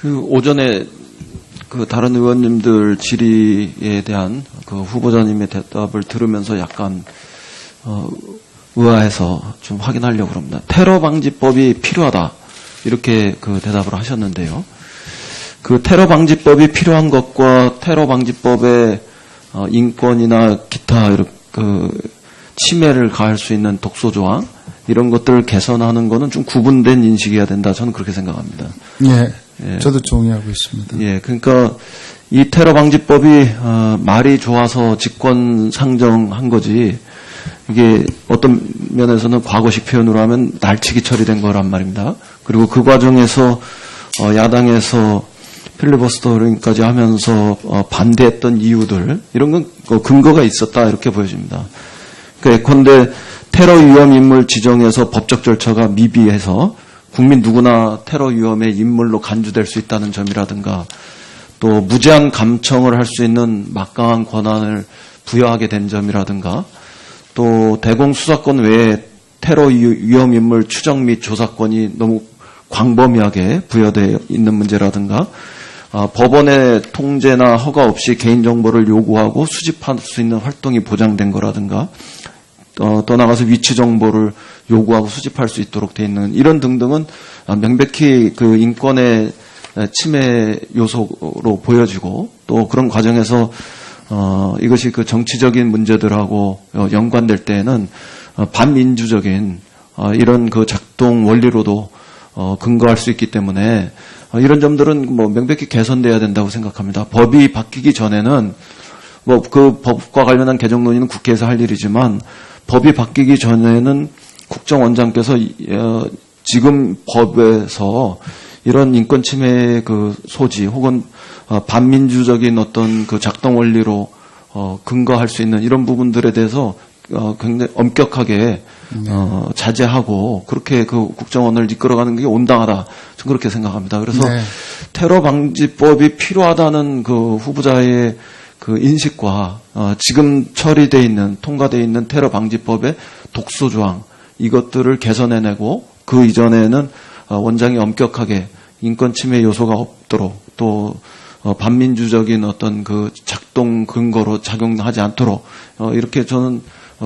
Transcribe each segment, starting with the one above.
오전에 다른 의원님들 질의에 대한 후보자님의 대답을 들으면서 약간 의아해서 좀 확인하려고 합니다. 테러 방지법이 필요하다 이렇게 대답을 하셨는데요. 테러 방지법이 필요한 것과 테러 방지법의 인권이나 기타 침해를 가할 수 있는 독소 조항 이런 것들을 개선하는 것은 좀 구분된 인식이어야 된다. 저는 그렇게 생각합니다. 예, 저도 동의하고 있습니다. 예, 그러니까 이 테러 방지법이 말이 좋아서 직권 상정한 거지. 이게 어떤 면에서는 과거식 표현으로 하면 날치기 처리된 거란 말입니다. 그리고 그 과정에서 야당에서 필리버스터링까지 하면서 반대했던 이유들 이런 건 근거가 있었다 이렇게 보여집니다. 예컨대 테러 위험 인물 지정에서 법적 절차가 미비해서 국민 누구나 테러 위험의 인물로 간주될 수 있다는 점이라든가 또 무제한 감청을 할 수 있는 막강한 권한을 부여하게 된 점이라든가 또 대공수사권 외에 테러 위험 인물 추정 및 조사권이 너무 광범위하게 부여되어 있는 문제라든가 법원의 통제나 허가 없이 개인정보를 요구하고 수집할 수 있는 활동이 보장된 거라든가 더 나가서 위치 정보를 요구하고 수집할 수 있도록 돼 있는 이런 등등은 명백히 인권의 침해 요소로 보여지고 또 그런 과정에서 이것이 정치적인 문제들하고 연관될 때에는 반민주적인 이런 작동 원리로도 근거할 수 있기 때문에 이런 점들은 명백히 개선돼야 된다고 생각합니다. 법이 바뀌기 전에는 그 법과 관련한 개정 논의는 국회에서 할 일이지만 법이 바뀌기 전에는 국정원장께서 지금 법에서 이런 인권 침해의 소지 혹은 반민주적인 어떤 작동 원리로 근거할 수 있는 이런 부분들에 대해서 굉장히 엄격하게 자제하고 그렇게 국정원을 이끌어가는 게 온당하다. 저는 그렇게 생각합니다. 그래서 네. 테러 방지법이 필요하다는 후보자의 인식과 지금 처리되어 있는 통과되어 있는 테러 방지법의 독소 조항 이것들을 개선해내고 그 이전에는 원장이 엄격하게 인권 침해 요소가 없도록 또 반민주적인 어떤 작동 근거로 작용하지 않도록 이렇게 저는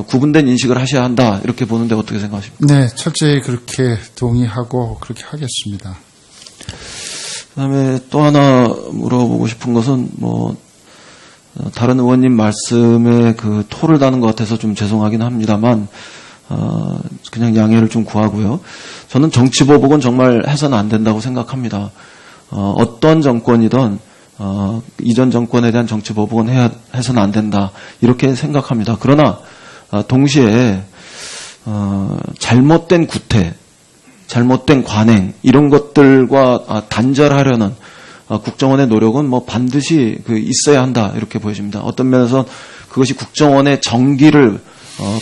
구분된 인식을 하셔야 한다 이렇게 보는데 어떻게 생각하십니까? 네, 철저히 그렇게 동의하고 그렇게 하겠습니다. 그다음에 또 하나 물어보고 싶은 것은 다른 의원님 말씀에 토를 다는 것 같아서 좀 죄송하긴 합니다만 그냥 양해를 좀 구하고요. 저는 정치보복은 정말 해서는 안 된다고 생각합니다. 어떤 정권이든 이전 정권에 대한 정치보복은 해서는 안 된다 이렇게 생각합니다. 그러나 동시에 잘못된 구태, 잘못된 관행 이런 것들과 단절하려는 국정원의 노력은 반드시 있어야 한다 이렇게 보여집니다. 어떤 면에서 그것이 국정원의 정기를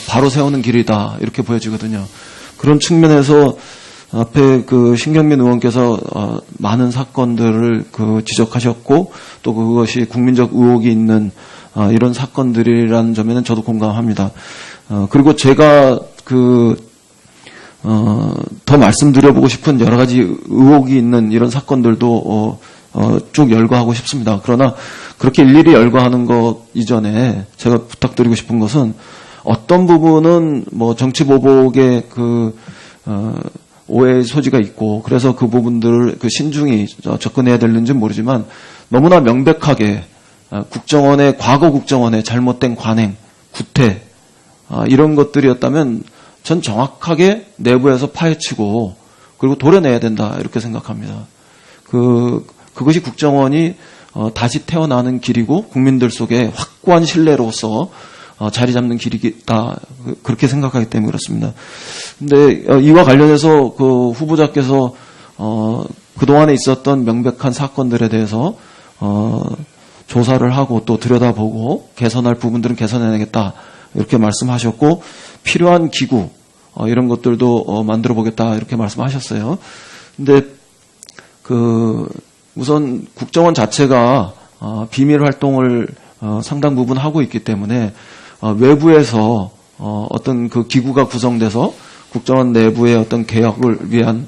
바로 세우는 길이다 이렇게 보여지거든요. 그런 측면에서 앞에 신경민 의원께서 많은 사건들을 지적하셨고 또 그것이 국민적 의혹이 있는 이런 사건들이라는 점에는 저도 공감합니다. 그리고 제가 더 말씀드려보고 싶은 여러 가지 의혹이 있는 이런 사건들도 쭉 열거하고 싶습니다. 그러나 그렇게 일일이 열거하는 것 이전에 제가 부탁드리고 싶은 것은 어떤 부분은 정치보복의 오해의 소지가 있고 그래서 그 부분들을 신중히 접근해야 되는지 모르지만 너무나 명백하게 과거 국정원의 잘못된 관행, 구태 이런 것들이었다면 전 정확하게 내부에서 파헤치고 그리고 도려내야 된다 이렇게 생각합니다. 그것이 국정원이 다시 태어나는 길이고 국민들 속에 확고한 신뢰로서 자리 잡는 길이다 그렇게 생각하기 때문에 그렇습니다. 근데 이와 관련해서 후보자께서 그동안에 있었던 명백한 사건들에 대해서 조사를 하고 또 들여다보고 개선할 부분들은 개선해내겠다 이렇게 말씀하셨고 필요한 기구 이런 것들도 만들어 보겠다 이렇게 말씀하셨어요. 근데 우선 국정원 자체가 비밀 활동을 상당 부분 하고 있기 때문에 외부에서 어떤 기구가 구성돼서 국정원 내부의 어떤 개혁을 위한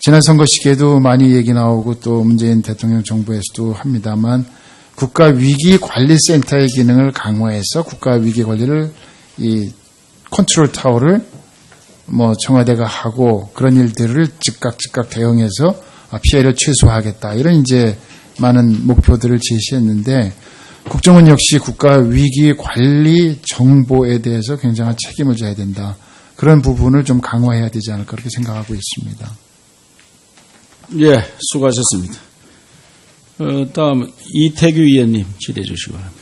지난 선거 시기에도 많이 얘기 나오고 또 문재인 대통령 정부에서도 합니다만 국가위기관리센터의 기능을 강화해서 국가위기관리를 이 컨트롤 타워를 뭐 청와대가 하고 그런 일들을 즉각 대응해서 피해를 최소화하겠다. 이런 이제 많은 목표들을 제시했는데 국정원 역시 국가위기관리 정보에 대해서 굉장한 책임을 져야 된다. 그런 부분을 좀 강화해야 되지 않을까 그렇게 생각하고 있습니다. 예, 수고하셨습니다. 다음 이태규 의원님 질의해 주시기 바랍니다.